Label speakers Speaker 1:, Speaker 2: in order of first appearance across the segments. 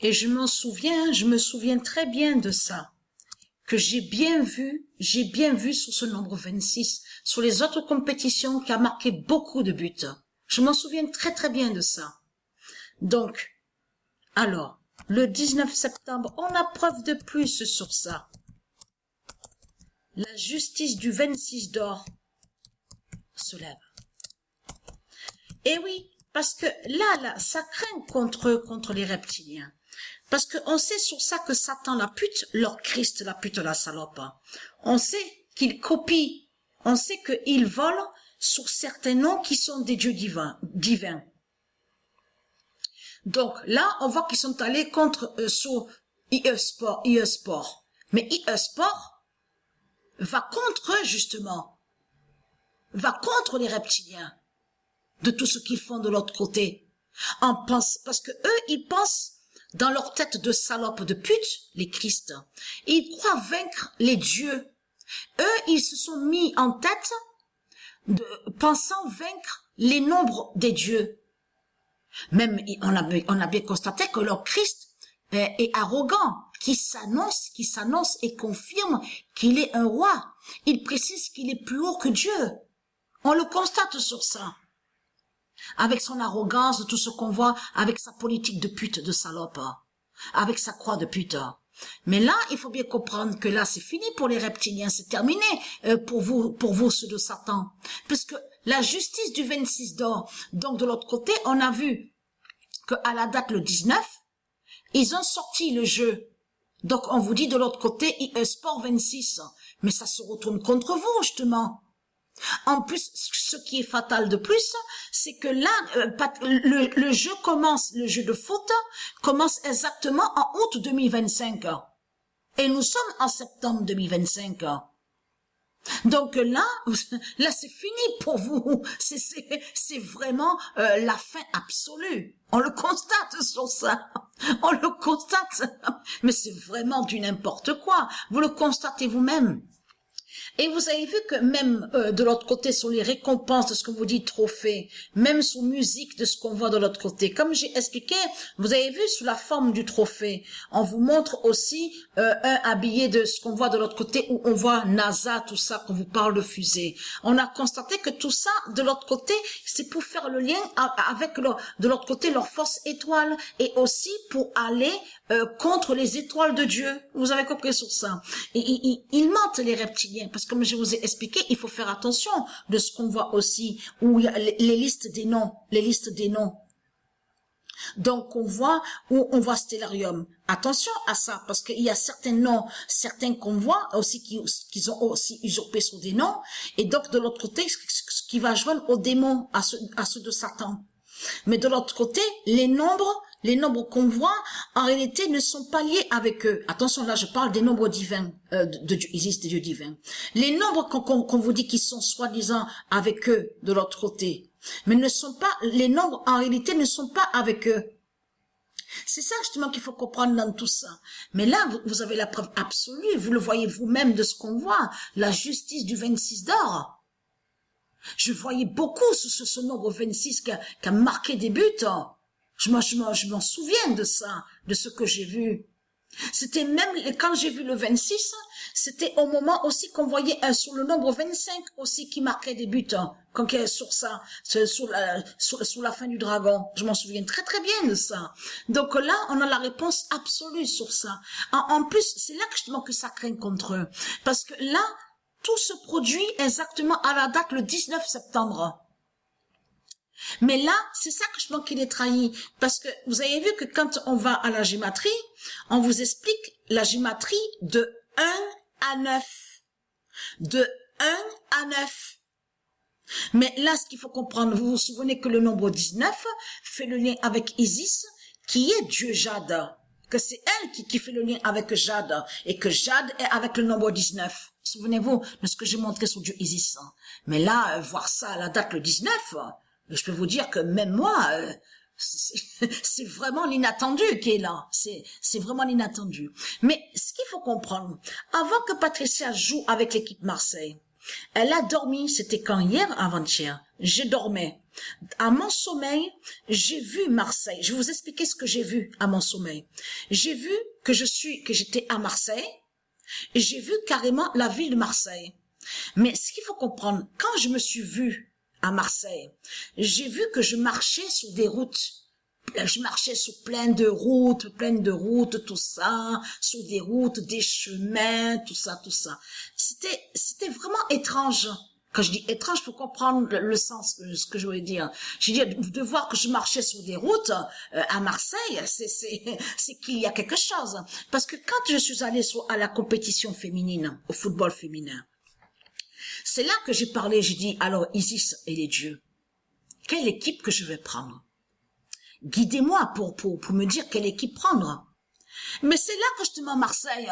Speaker 1: Et je me souviens très bien de ça, que j'ai bien vu sur ce nombre 26, sur les autres compétitions qui a marqué beaucoup de buts. Je m'en souviens très très bien de ça. Donc, alors, le 19 septembre, on a preuve de plus sur ça. La justice du 26 d'or se lève. Et oui, parce que là, ça craint contre les reptiliens. Parce qu'on sait sur ça que Satan, la pute, leur Christ, la pute, la salope. On sait qu'il copie, on sait qu'il vole sur certains noms qui sont des dieux divins. Donc là, on voit qu'ils sont allés contre sur IE Sport. Mais IE Sport va contre eux, justement. Va contre les reptiliens. De tout ce qu'ils font de l'autre côté. Parce que eux, ils pensent dans leur tête de salope, de pute, les Christ. Ils croient vaincre les dieux. Eux, ils se sont mis en tête pensant vaincre les nombres des dieux. Même, on a bien constaté que leur Christ est arrogant, qui s'annonce et confirme qu'il est un roi. Il précise qu'il est plus haut que Dieu. On le constate sur ça. Avec son arrogance, tout ce qu'on voit, avec sa politique de pute, de salope, avec sa croix de pute. Mais là, il faut bien comprendre que là, c'est fini pour les reptiliens, c'est terminé pour vous, ceux de Satan. Puisque la justice du 26 d'or, donc de l'autre côté, on a vu qu'à la date le 19, ils ont sorti le jeu. Donc on vous dit de l'autre côté, IE Sport 26, mais ça se retourne contre vous, justement. En plus, ce qui est fatal de plus, c'est que là, le jeu de foot commence exactement en août 2025. Et nous sommes en septembre 2025. Donc là c'est fini pour vous. C'est vraiment la fin absolue. On le constate sur ça. On le constate. Mais c'est vraiment du n'importe quoi. Vous le constatez vous-même. Et vous avez vu que même de l'autre côté, sur les récompenses de ce qu'on vous dit trophée, même sur musique de ce qu'on voit de l'autre côté, comme j'ai expliqué, vous avez vu sous la forme du trophée, on vous montre aussi un habillé de ce qu'on voit de l'autre côté, où on voit NASA, tout ça, qu'on vous parle de fusée. On a constaté que tout ça, de l'autre côté, c'est pour faire le lien avec de l'autre côté leur force étoile, et aussi pour aller contre les étoiles de Dieu. Vous avez compris sur ça. Et ils mentent, les reptiliens, parce que comme je vous ai expliqué, il faut faire attention de ce qu'on voit aussi, où il y a les listes des noms, Donc on voit Stellarium. Attention à ça, parce qu'il y a certains noms, certains qu'on voit aussi qui ont aussi usurpé sur des noms, et donc de l'autre côté, ce qui va joindre aux démons, à ceux de Satan. Mais de l'autre côté, les nombres qu'on voit, en réalité, ne sont pas liés avec eux. Attention, là, je parle des nombres divins, il existe des dieux divins. Les nombres qu'on vous dit qui sont soi-disant avec eux, de l'autre côté, mais les nombres, en réalité, ne sont pas avec eux. C'est ça, justement, qu'il faut comprendre dans tout ça. Mais là, vous avez la preuve absolue, vous le voyez vous-même de ce qu'on voit, la justice du 26 d'or. Je voyais beaucoup ce nombre 26 qui a marqué des buts. Je m'en souviens de ça, de ce que j'ai vu. C'était même, quand j'ai vu le 26, c'était au moment aussi qu'on voyait sur le nombre 25 aussi qui marquait des buts, sur ça, sur la fin du dragon. Je m'en souviens très très bien de ça. Donc là, on a la réponse absolue sur ça. En plus, c'est là justement que ça craint contre eux. Parce que là, tout se produit exactement à la date le 19 septembre. Mais là, c'est ça que je pense qu'il est trahi. Parce que vous avez vu que quand on va à la gématrie, on vous explique la gématrie de 1 à 9. De 1 à 9. Mais là, ce qu'il faut comprendre, vous vous souvenez que le nombre 19 fait le lien avec Isis, qui est Dieu Jade. Que c'est elle qui fait le lien avec Jade. Et que Jade est avec le nombre 19. Souvenez-vous de ce que j'ai montré sur Dieu Isis. Mais là, voir ça à la date le 19, je peux vous dire que même moi, c'est vraiment l'inattendu qui est là. C'est vraiment l'inattendu. Mais ce qu'il faut comprendre, avant que Patricia joue avec l'équipe Marseille, elle a dormi, c'était quand hier, avant-hier, je dormais. À mon sommeil, j'ai vu Marseille. Je vais vous expliquer ce que j'ai vu à mon sommeil. J'ai vu que j'étais à Marseille et j'ai vu carrément la ville de Marseille. Mais ce qu'il faut comprendre, quand je me suis vue à Marseille, j'ai vu que je marchais sur des routes. Je marchais sur plein de routes, tout ça, sur des routes, des chemins, tout ça. C'était vraiment étrange. Quand je dis étrange, faut comprendre le sens de ce que je voulais dire. Je veux dire, de voir que je marchais sur des routes à Marseille, c'est qu'il y a quelque chose. Parce que quand je suis allée à la compétition féminine, au football féminin, c'est là que j'ai parlé, j'ai dit, alors Isis et les dieux, quelle équipe que je vais prendre? Guidez-moi pour me dire quelle équipe prendre. Mais c'est là que justement Marseille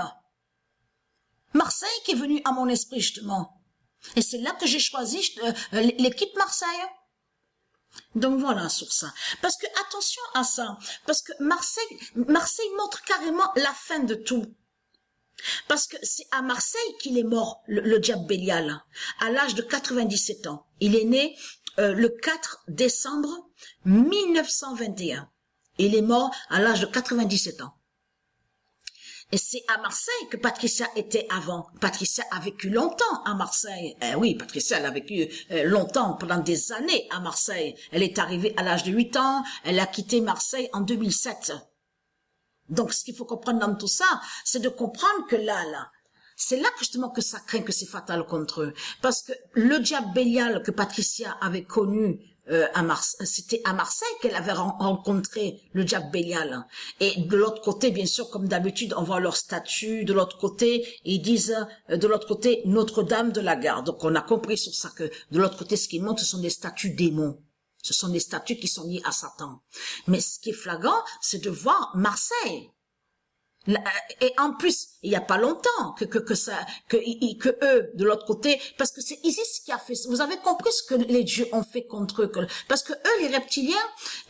Speaker 1: qui est venu à mon esprit justement. Et c'est là que j'ai choisi l'équipe Marseille. Donc voilà sur ça. Parce que attention à ça. Parce que Marseille montre carrément la fin de tout. Parce que c'est à Marseille qu'il est mort, le diable Bélial, à l'âge de 97 ans. Il est né le 4 décembre 1921. Il est mort à l'âge de 97 ans. Et c'est à Marseille que Patricia était avant. Patricia a vécu longtemps à Marseille. Oui, Patricia, elle a vécu longtemps, pendant des années à Marseille. Elle est arrivée à l'âge de 8 ans. Elle a quitté Marseille en 2007. Donc, ce qu'il faut comprendre dans tout ça, c'est de comprendre que là, c'est là que justement que ça craint que c'est fatal contre eux. Parce que le diable Bélial que Patricia avait connu c'était à Marseille qu'elle avait rencontré le diable Bélial. Et de l'autre côté, bien sûr, comme d'habitude, on voit leur statue. De l'autre côté, ils disent, de l'autre côté, Notre-Dame de la Garde. Donc, on a compris sur ça que de l'autre côté, ce qu'ils montrent, ce sont des statues démons. Ce sont des statues qui sont liées à Satan. Mais ce qui est flagrant, c'est de voir Marseille. Et en plus, il y a pas longtemps que eux, de l'autre côté, parce que c'est Isis qui a fait, vous avez compris ce que les dieux ont fait contre eux, parce que eux, les reptiliens,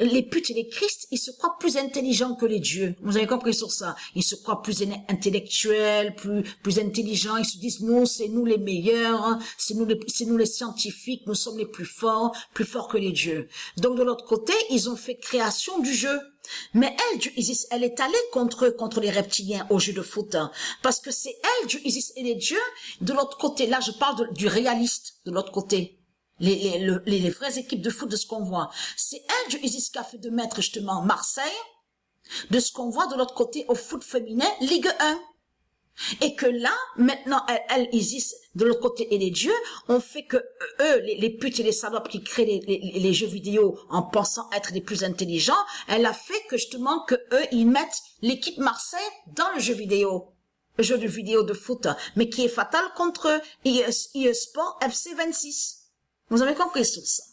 Speaker 1: les putes et les Christ, ils se croient plus intelligents que les dieux. Vous avez compris sur ça. Ils se croient plus intellectuels, plus intelligents. Ils se disent, nous, c'est nous les meilleurs, c'est nous les scientifiques, nous sommes les plus forts que les dieux. Donc, de l'autre côté, ils ont fait création du jeu. Mais elle, du Isis, elle est allée contre les reptiliens au jeu de foot. Hein, parce que c'est elle, du Isis et les dieux. De l'autre côté, là, je parle du réaliste, de l'autre côté. Les vraies équipes de foot, de ce qu'on voit. C'est elle, du Isis, qui a fait de mettre justement Marseille, de ce qu'on voit de l'autre côté au foot féminin, Ligue 1. Et que là, maintenant, elle Isis, de l'autre côté, et les dieux, ont fait que eux, les putes et les salopes qui créent les jeux vidéo en pensant être les plus intelligents, elle a fait que justement que eux, ils mettent l'équipe Marseille dans le jeu vidéo. Le jeu de vidéo de foot, mais qui est fatal contre IE Sport FC 26. Vous avez compris sur ça.